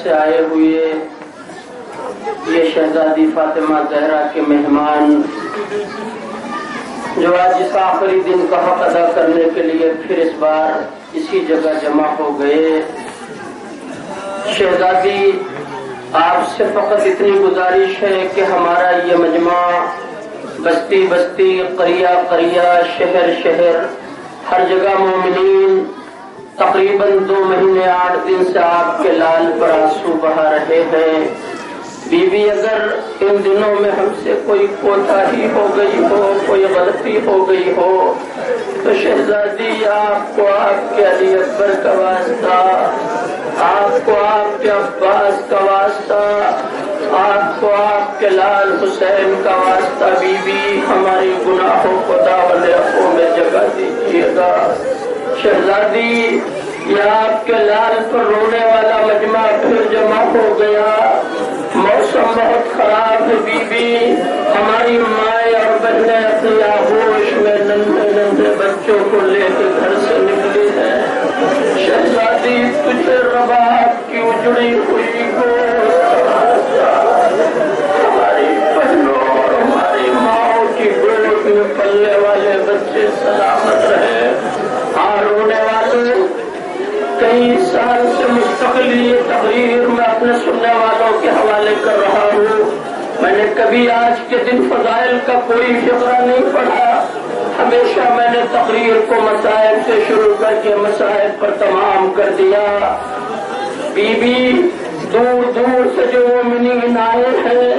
سے آئے ہوئے یہ شہزادی فاطمہ زہرا کے مہمان جو آج اس آخری دن کا حق ادا کرنے کے لیے پھر اس بار اسی جگہ جمع ہو گئے، شہزادی آپ سے فقط اتنی گزارش ہے کہ ہمارا یہ مجمع بستی بستی، قریہ قریہ، شہر شہر، ہر جگہ مومنین تقریباً 2 مہینے 8 دن سے آپ کے لال پر آنسو بہا رہے ہیں۔ بی بی اگر ان دنوں میں ہم سے کوئی کوتاہی ہو گئی ہو، کوئی غلطی ہو گئی ہو تو شہزادی آپ کو آپ کے علی اکبر کا واسطہ، آپ کو آپ کے عباس کا واسطہ، آپ کو آپ کے لال حسین کا واسطہ بی بی ہماری گناہوں کو داغ عفو میں جگہ دیجیے گا۔ شہزادی یہ آپ کے لال پر رونے والا مجمع پھر جمع ہو گیا، موسم بہت خراب ہے بی بی، ہماری مائیں اور بہنیں اپنی آغوش میں ننھے ننھے بچوں کو لے کے گھر سے نکلی ہیں۔ شہزادی تجھے رباب کی اجڑی ہوئی گود، ہماری بہنوں اور ہماری ماں کی گود میں پلنے والے بچے سلامت رہے۔ رونے والوں کئی سال سے مستقل یہ تقریر میں اپنے سننے والوں کے حوالے کر رہا ہوں، میں نے کبھی آج کے دن فضائل کا کوئی فقرہ نہیں پڑھا، ہمیشہ میں نے تقریر کو مصائب سے شروع کر کے مصائب پر تمام کر دیا۔ بی بی دور دور سے جو مومنین آئے ہیں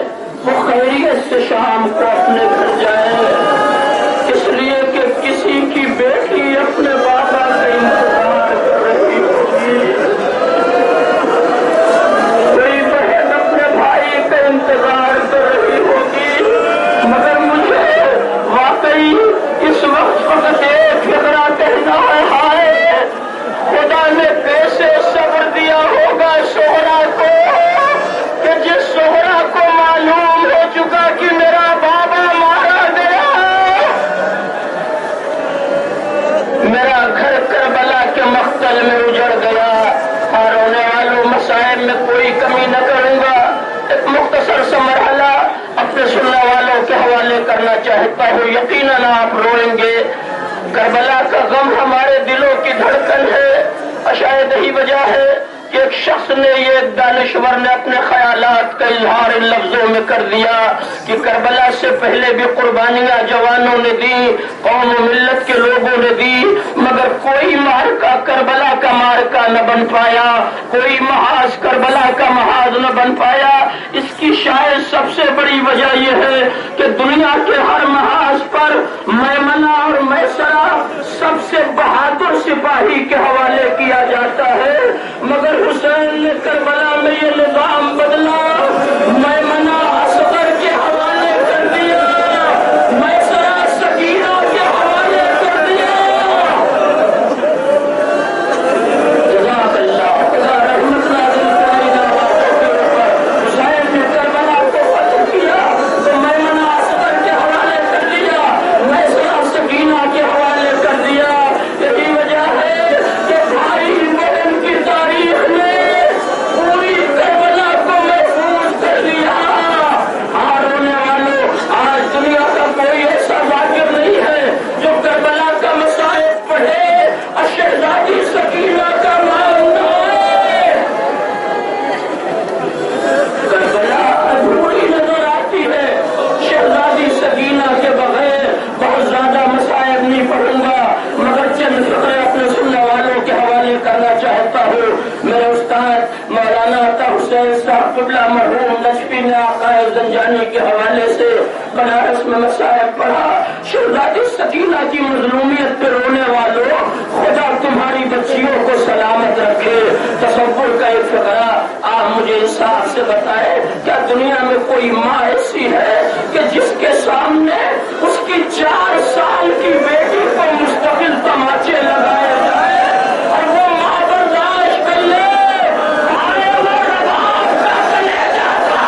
وہ خیریت سے شام کو اپنے گھر جائیں، اس لیے کہ کسی کی بیٹی اپنے بابا کا انتظار کر رہی ہوگی، کوئی بہن اپنے بھائی کا انتظار کر رہی ہوگی، مگر مجھے واقعی اس وقت ایک فقرہ کہنا ہے، ہائے خدا نے کیسے صبر دیا ہوگا شوہرا کو کہ جس شوہرا کو معلوم ہو چکا کہ میرا بابا مارا گیا، میرا گھر کربلا کے مقتل میں اجڑ گیا۔ اور رونے والوں مسائل میں کوئی کمی نہ کروں گا، ایک مختصر سا مرحلہ اپنے سننے والوں کے حوالے کرنا چاہتا ہوں، یقیناً آپ روئیں گے۔ کربلا کا غم ہمارے دلوں کی دھڑکن ہے، اور شاید یہی وجہ ہے کہ ایک شخص نے، یہ ایک دانشور نے اپنے خیالات کا اظہار ان لفظوں میں کر دیا کہ کربلا سے پہلے بھی قربانیاں جوانوں نے دی، قوم و ملت کے لوگوں نے دی، مگر کوئی معرکہ کربلا کا معرکہ نہ بن پایا، کوئی محاذ کربلا کا محاذ نہ بن پایا۔ اس کی شاید سب سے بڑی وجہ یہ ہے کہ دنیا کے ہر محاذ پر میمنہ اور میسرہ سب سے بہادر سپاہی کے حوالے کیا جاتا ہے، مگر حسین نے کربلا میں یہ نظام بدلا، میمنہ اصغر کے حوالے کر دیا، میسرہ سکینہ کے حوالے کر دیا۔ جزاک اللہ، خدا رحمت نازل کرے گا حسین نے کربلا کو فتح کیا تو میمنہ اصغر کے حوالے کر دیا، میسرہ سکینہ کے حوالے کر دیا۔ یہی وجہ ہے کہ بھائی بہن کی تاریخ میں پوری کربلا کو محفوظ کر دیا۔ رونے والوں، آج دنیا کا کوئی ایسا ذاکر نہیں ہے جو کربلا کا مصائب پڑھے اور شہزادی سکینہ کا نام نہ آئے۔ کربلا ادھوری نظر آتی ہے، شہزادی سکینہ کے بغیر بہت زیادہ مصائب نہیں پڑھوں گا، مگر چند فقرے اپنے سننے والوں کے حوالے کرنا چاہتا ہوں۔ میرے استاد مولانا عطا حسین صاحب قبلہ مرحوم نجفی نے آقا زنجانی کے حوالے سے بنارس میں مصائب پڑھا۔ شہزادی سکینہ کی مظلومیت پہ رونے والوں، خدا تمہاری بچیوں کو سلامت رکھے۔ تصور کا ایک فقرہ آپ مجھے انصاف سے بتائے، کیا دنیا میں کوئی ماں ایسی ہے کہ جس کے سامنے اس کی 4 سال کی بیٹی کو مستقل تماچے لگائے جائے اور وہ ماں برداشت کر لے؟ وہ رباب کا کلیجہ تھا،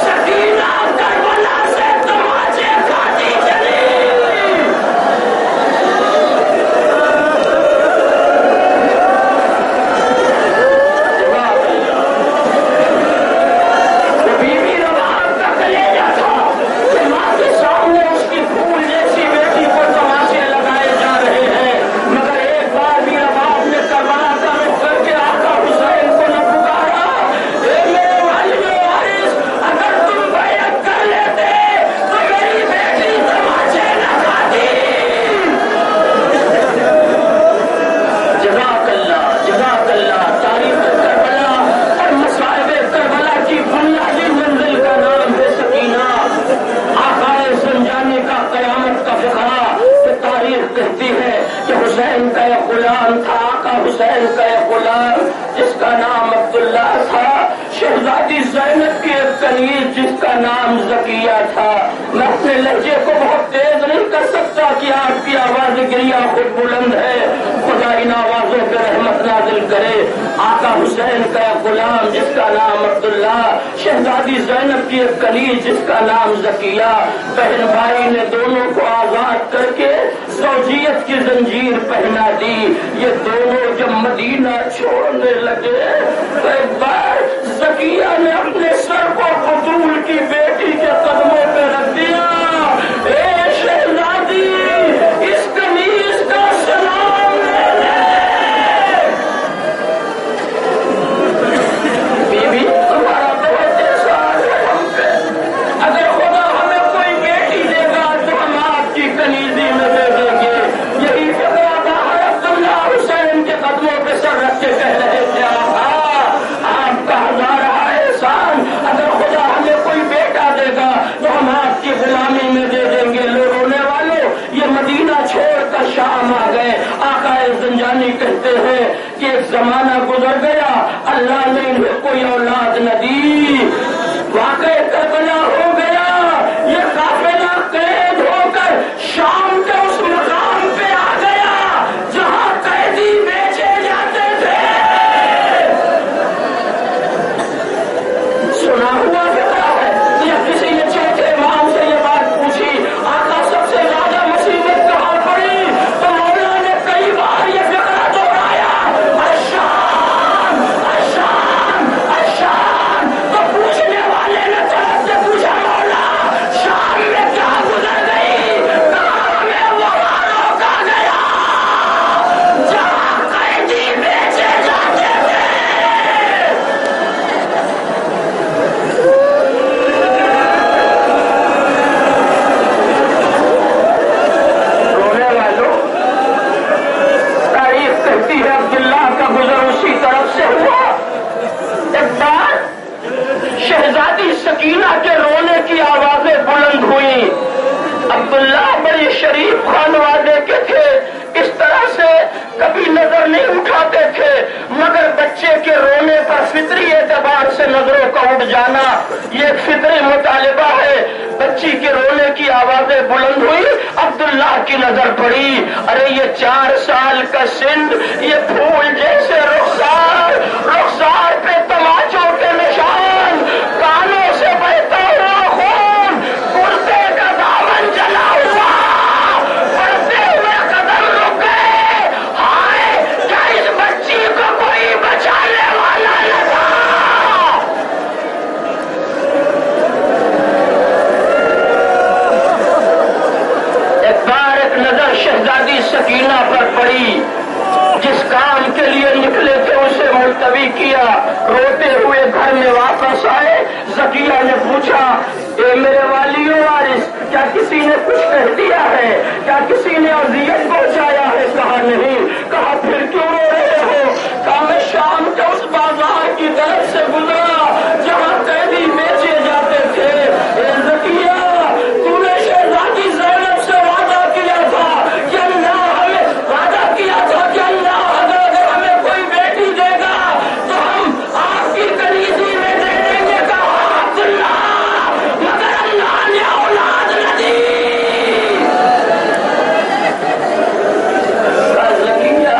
سکینہ کربلا سے تماچے کھاتی چلی۔ جواب اللہ، کا فقرہ کہ تاریخ کہتی ہے کہ حسین کا ایک غلام تھا، آقا حسین کا ایک غلام جس کا نام عبداللہ تھا، شہزادی زینب کی ایک کنیز جس کا نام زکیہ تھا۔ میں اپنے لہجے کو بہت تیز نہیں کر سکتا کہ آپ کی آواز گریہ خود بلند ہے، خدا ان آوازوں پہ رحمت نازل کرے۔ آقا حسین کا ایک غلام جس کا نام عبداللہ، شہزادی زینب کی ایک کنیز جس کا نام زکیہ، بہن بھائی نے دونوں کو آزاد کر کے زوجیت کی زنجیر پہنا دی۔ یہ دونوں جب مدینہ چھوڑنے لگے تو ایک بار زکیہ نے اپنے سر کو بطول کی بیٹی کے قدموں پہ رکھ دیا۔ اے شہزادی، اس کنیز کا سلام لے لے۔ بیوی تمہارا بہت احسان ہے ہم پہ، اگر خدا ہمیں کوئی بیٹی دے گا تو ہم آپ کی کنیزی میں دے دیں گے۔ یہی فکر باہر عبداللہ حسین کے قدموں پہ سر رکھ کے کہہ رہے تھے، آپ کا ہزارہ احسان، اگر خدا ہمیں کوئی بیٹا دے گا تو ہم آپ کی غلامی میں دے دیں گے۔ لو رونے والوں، یہ مدینہ چھوڑ کر شام آ گئے۔ آقا زنجانی کہتے ہیں کہ ایک زمانہ گزر گیا، اللہ نے انہیں کوئی اولاد نہ دی، واقع کربلا ہو گیا۔ یہ قافلہ قید ہو کر شام کے اس مقام پہ آ گیا جہاں قیدی بیچے جاتے تھے۔ سنا ہوا فکرہ ہے یا کسی نے چوتھے امام سے یہ بات پوچھی، آقا سب سے زیادہ مصیبت کہاں پڑی؟ تو مولا نے کئی بار یہ فکرہ دہرایا، الشام الشام الشام۔ تو پوچھنے والے نے طرف سے پوچھا، مولا شام میں کیا گزر گئی؟ کہاں ہمیں وہاں روکا گیا جہاں قیدی بیچے جاتے تھے۔ رونے والوں، تاریخ کہتی ہے عبداللہ کا گزر اسی طرف سے ہوا۔ ایک بار شہزادی سکینہ کے رونے کی آوازیں بلند ہوئی۔ عبداللہ بڑے شریف خانوادے کے تھے، اس طرح سے کبھی نظر نہیں اٹھاتے تھے، مگر بچے کے رونے پر فطری اعتبار سے نظروں کا اٹھ جانا یہ ایک فطری مطالبہ ہے۔ بچی کے رونے کی آوازیں بلند ہوئی، عبداللہ کی نظر پڑی، ارے یہ 4 سال کا سن، یہ پھول جیسے رخسار، رخسار پہ تماچوں کے نشان، کانوں سے بہتا ہوا خون، کرتے کا دامن جلا ہوا، بڑھتے ہوئے قدم رک گئے۔ ہائے، کیا اس بچی کو کوئی بچانے والا نہ تھا؟ ایک بار ایک نظر شہزادی سکینہ پر پڑی، جس کام کے لیے نکلے تھے اسے ملتوی کیا، روتے ہوئے گھر میں واپس آئے۔ زکیہ نے پوچھا، اے میرے والیو وارث، کیا کسی نے کچھ کہہ دیا ہے؟ کیا کسی نے اذیت پہنچایا ہے؟ کہا نہیں۔ کہا پھر کیوں رو رہے ہو؟ کہا میں شام کے اس بازار کی طرف سے گزرا جہاں قیدی بیچے جاتے تھے۔ اے زکیہ، تو نے شہزادی زینب سے وعدہ کیا تھا کہ اللہ ہمیں وعدہ کیا تھا کہ اللہ اگر ہمیں کوئی بیٹی دے گا تو ہم آپ کی کنیزی میں دے دیں گے۔ کہا عبداللہ، مگر اللہ نے اولاد نہ دی۔ زکیہ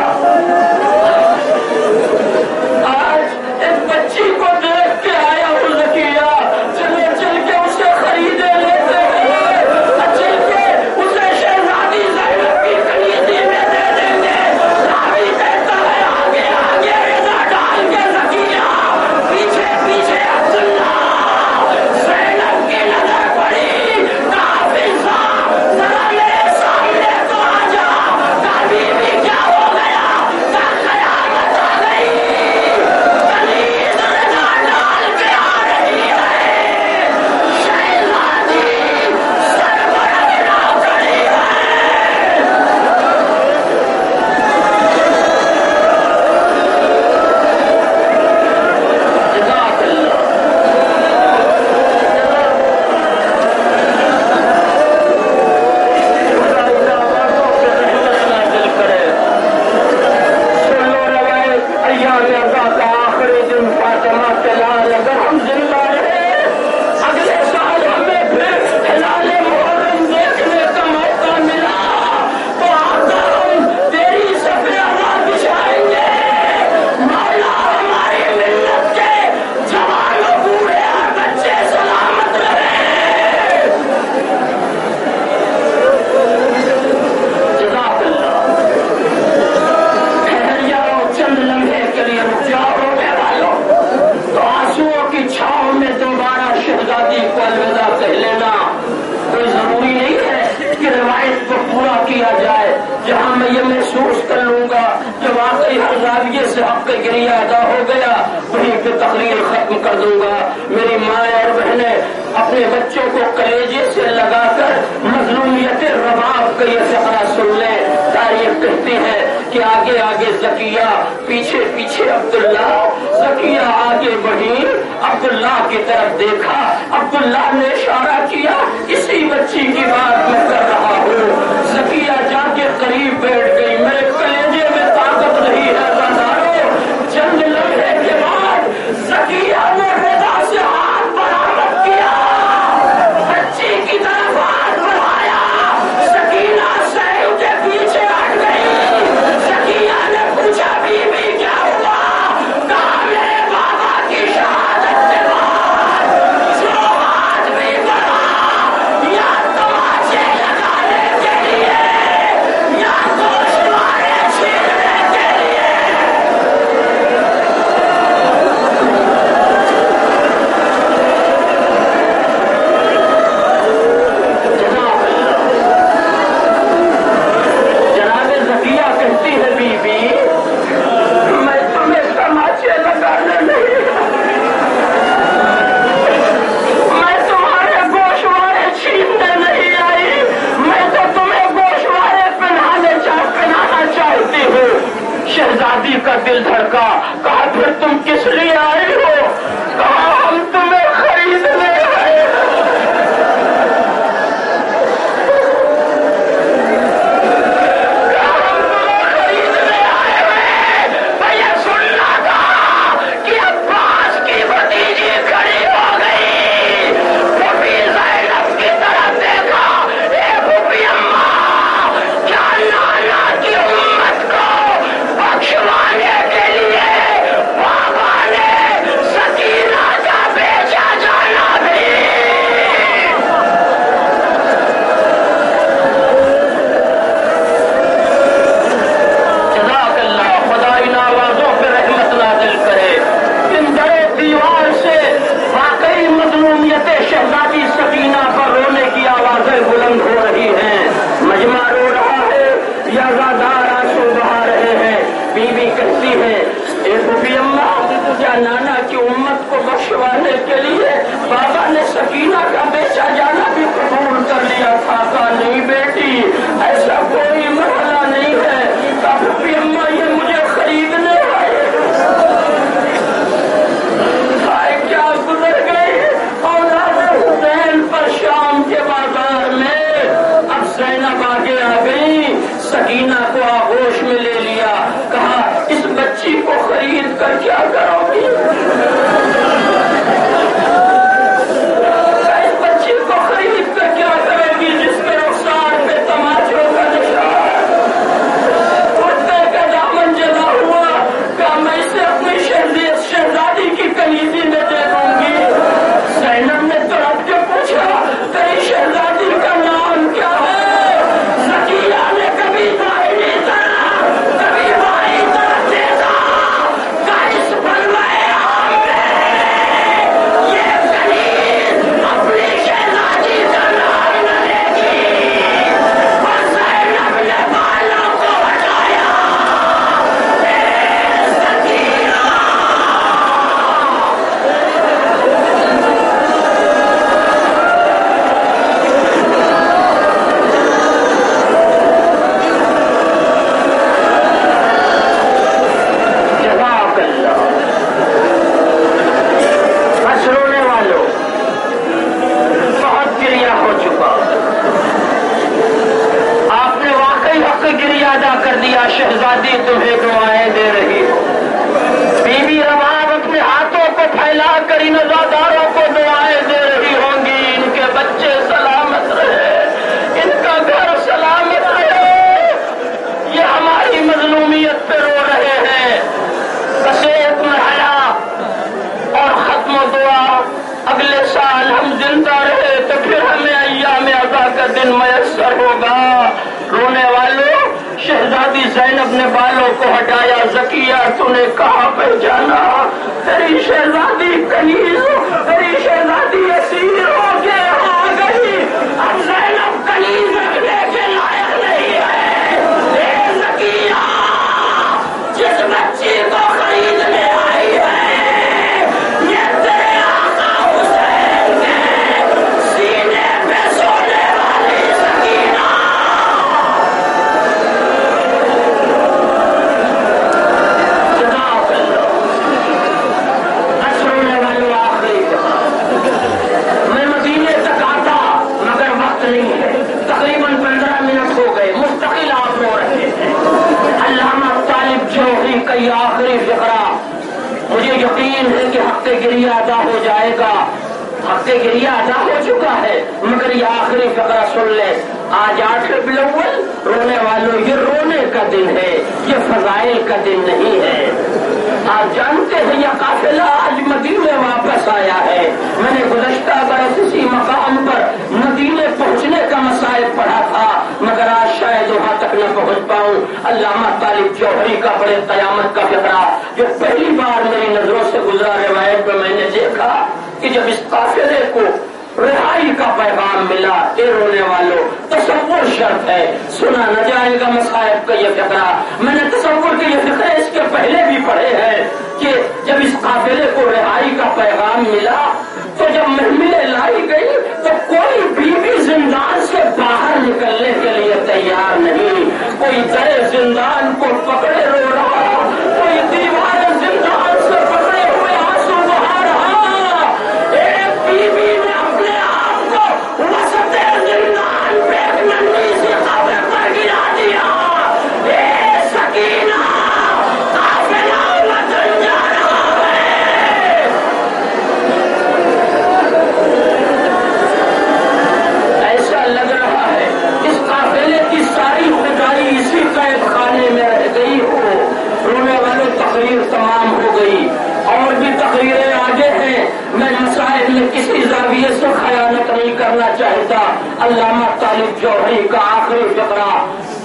شرائط کو پورا کیا جائے، جہاں میں یہ محسوس کر لوں گا کہ واقعی ہر زاویے سے حق گریہ ادا ہو گیا، وہیں پہ تقریر ختم کر دوں گا۔ میری ماں اور بہنیں اپنے بچوں کو کلیجے سے لگا کر مظلومیت رباب کا یہ فقرہ سن لیں۔ تاریخ کہتی ہے کہ آگے آگے زکیہ، پیچھے پیچھے عبداللہ، زکیہ آگے بڑھی، عبداللہ کی طرف دیکھا، عبداللہ نے اشارہ کیا، اسی بچی کی بات میں کر رہا ہوں۔ زکیہ جا کے قریب بیٹھ گئی، میرے کلیجے میں طاقت نہیں ہے بازاروں۔ چند لمحے کے بعد زکیہ نے رضا سے ہاتھ برآمد کیا، بچی کی طرف ہاتھ بڑھایا، سکینہ سہیل کے پیچھے ہٹ گئی۔ زکیہ نے پوچھا بی بی کیا ہوا؟ کہا میرے بابا کی شہادت کے بعد جو ہاتھ بھی بڑھا، یا تماچے لگانے کے لیے یا گوشوارے چھیلنے کے لیے۔ جناب زکیہ کہتی ہے بی بی میں تمہیں تماچے لگانے نہیں، میں تمہارے گوشوارے چھیننے نہیں آئی، میں تو تمہیں گوشوارے پہنانا چاہتی ہوں۔ شہزادی کا دل دھڑکا، کہا پھر تم کس لیے آئی ہو؟ کہا ہم تمہیں خریدنے آئے ہیں۔ شہزادی سکینہ پر رونے کی آوازیں بلند ہو رہی ہیں، مجمع رو رہا ہے، یزادار آنسو بہا رہے ہیں۔ بی بی کہتی ہے اے پھوپھی اماں، کیا نانا کی امت کو بخشوانے کے لیے بابا نے سکینہ کا بیچا جانا بھی قبول کر لیا تھا؟ کہا نہیں بیٹی، ایسا کوئی مرحلہ نہیں ہے۔ کہا پھوپھی اماں یہ مجھے خریدنے آئے کیا گزر گئی حسین پر شام کے بازار میں۔ اب زینب آگے آ گئی، سکینہ کو آغوش میں لے لیا، کہا اس بچی کو خرید کر کیا کرو گی؟ اس بچی کو خرید کر کیا کرے گی جس کے رخسار پہ تماچوں کا نشان؟ کرتے کا دامن جلا ہوا، کہا میں اسے اپنی شہزادی کی کنیزی میں دے دوں گی۔ زینب نے تڑپ کے پوچھا تیری شہزادی کا نام کیا ہے؟ زکیہ نے کبھی بھائی نہیں تھا، کبھی بھائی تھا کا اس بلوائے عام میں یہ کنیز اپنی شہزادی کا نام نہ لے گی۔ اور زینب نے بالوں کو ہٹایا، رونے والوں بہت گریہ ہو چکا، آپ نے واقعی حق گریہ ادا کر دیا۔ شہزادی تمہیں دعائیں دے رہی ہو، بی بی رباب اپنے ہاتھوں کو پھیلا کر ان عزاداروں کو دعائیں دے رہی ہوں گی، ان کے بچے سلامت رہے، ان کا گھر سلامت رہے، یہ ہماری مظلومیت پہ رو رہے ہیں۔ بس ایک مرحلہ اور ختم و دعا، اگلے سال ہم زندہ رہے تو پھر ہمیں ایام عزا کا دن میسر ہوگا۔ رونے والوں، شہزادی زینب نے بالوں کو ہٹایا، زکیہ تو نے کہاں پہچانا؟ تیری شہزادی کنیز، تیری شہزادی اسیر ہو کے آ گئی، اب زینب کنیز لے کے یقین ہے کہ حق گریہ ادا ہو جائے گا، حق گریہ ادا ہو چکا ہے، مگر یہ آخری فقرہ سن لے۔ آج 8 ربیع الاول، رونے والوں یہ رونے کا دن ہے، یہ فضائل کا دن نہیں ہے۔ آپ جانتے ہیں یہ قافلہ آج مدینے واپس آیا ہے۔ میں نے گزشتہ برس اسی مقام پر مدینے پہنچنے کا مصائب پڑھا تھا، مگر آج شاید وہاں تک نہ پہنچ پاؤں۔ علامہ طالب جوہری کا بڑے قیامت کا فقرہ جو پہلی بار میری نظروں سے گزرا روایت میں میں نے دیکھا کہ جب اس قافلے کو رہائی کا پیغام ملا، اے رونے والوں تصور شرط ہے، سنا نہ جائے گا مصائب کا یہ فقرہ۔ میں نے تصور کے یہ فقرے اس کے پہلے بھی پڑھے ہیں کہ جب اس قافلے کو رہائی کا پیغام ملا تو جب محملیں لائی گئی تو کوئی بیوی زندان سے باہر نکلنے کے لیے تیار نہیں، کوئی در زندان کو پکڑے رو رہا، کوئی دیوار زندان سے پکڑے ہوئے آنسو بہا رہا۔ ایک بیوی نے اپنے آپ کو وسط زندان پہ ایک ننھی سی قبر پر گرا دیا۔ اے سکینہ، قافلہ وطن جا رہا ہے۔ ایسا لگ رہا ہے اس قافلے کی ساری خدائی اسی قید خانے میں رہ گئی ہو۔ رونے والوں تقریر تمام ہو گئی، اور بھی تقریریں آگے ہیں، میں مسائل میں کسی زاویے سے خیانت نہیں کرنا چاہتا۔ علامہ طالب جوہری کا آخری فقرہ،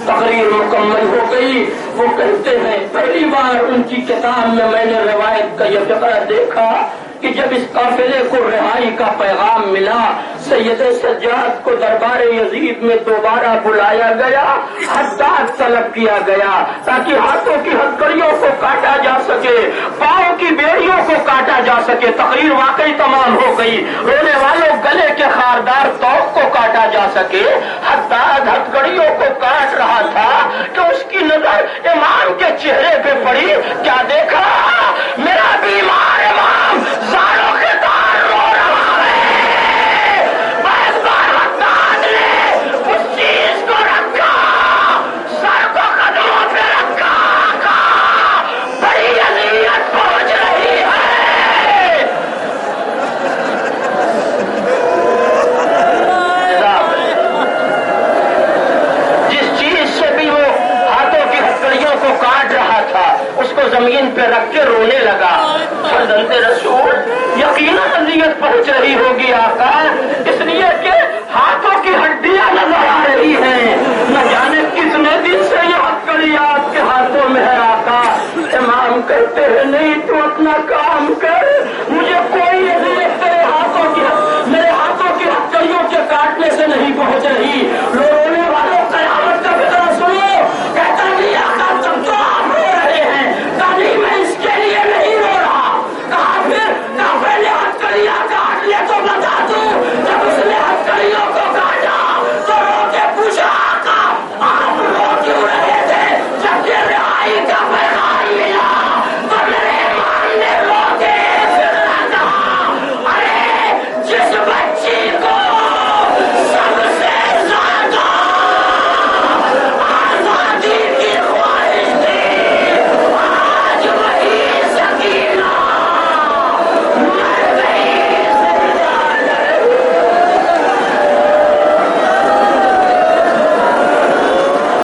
تقریر مکمل ہو گئی۔ وہ کہتے ہیں پہلی بار ان کی کتاب میں میں نے روایت کا یہ فقرہ دیکھا کہ جب اس قافلے کو رہائی کا پیغام ملا، سید سجاد کو دربار یزید میں دوبارہ بلایا گیا، حداد طلب کیا گیا تاکہ ہاتھوں کی ہتھکڑیوں کو کاٹا جا سکے، پاؤں کی بیڑیوں کو کاٹا جا سکے۔ تقریر واقعی تمام ہو گئی۔ رونے والوں گلے کے خاردار توق کو کاٹا جا سکے۔ حداد ہتھکڑیوں کو کاٹ رہا تھا کہ اس کی نظر امام کے چہرے پہ پڑی۔ کیا دیکھا؟ میرا بیمار امام زاروں کے تار رو رہا ہے۔ بس بار حداد نے اس چیز کو رکھا، سر کو قدموں پہ رکھا، کہا بڑی اذیت پہنچ رہی ہے۔ جس چیز سے بھی وہ ہاتھوں کی ہتھکڑیوں کو کاٹ رہا تھا اس کو زمین پہ رکھ کے رونے لگا۔ فرزند رسول یقیناً اذیت پہنچ رہی ہوگی آقا، اس لیے کہ ہاتھوں کی ہڈیاں نظر آ رہی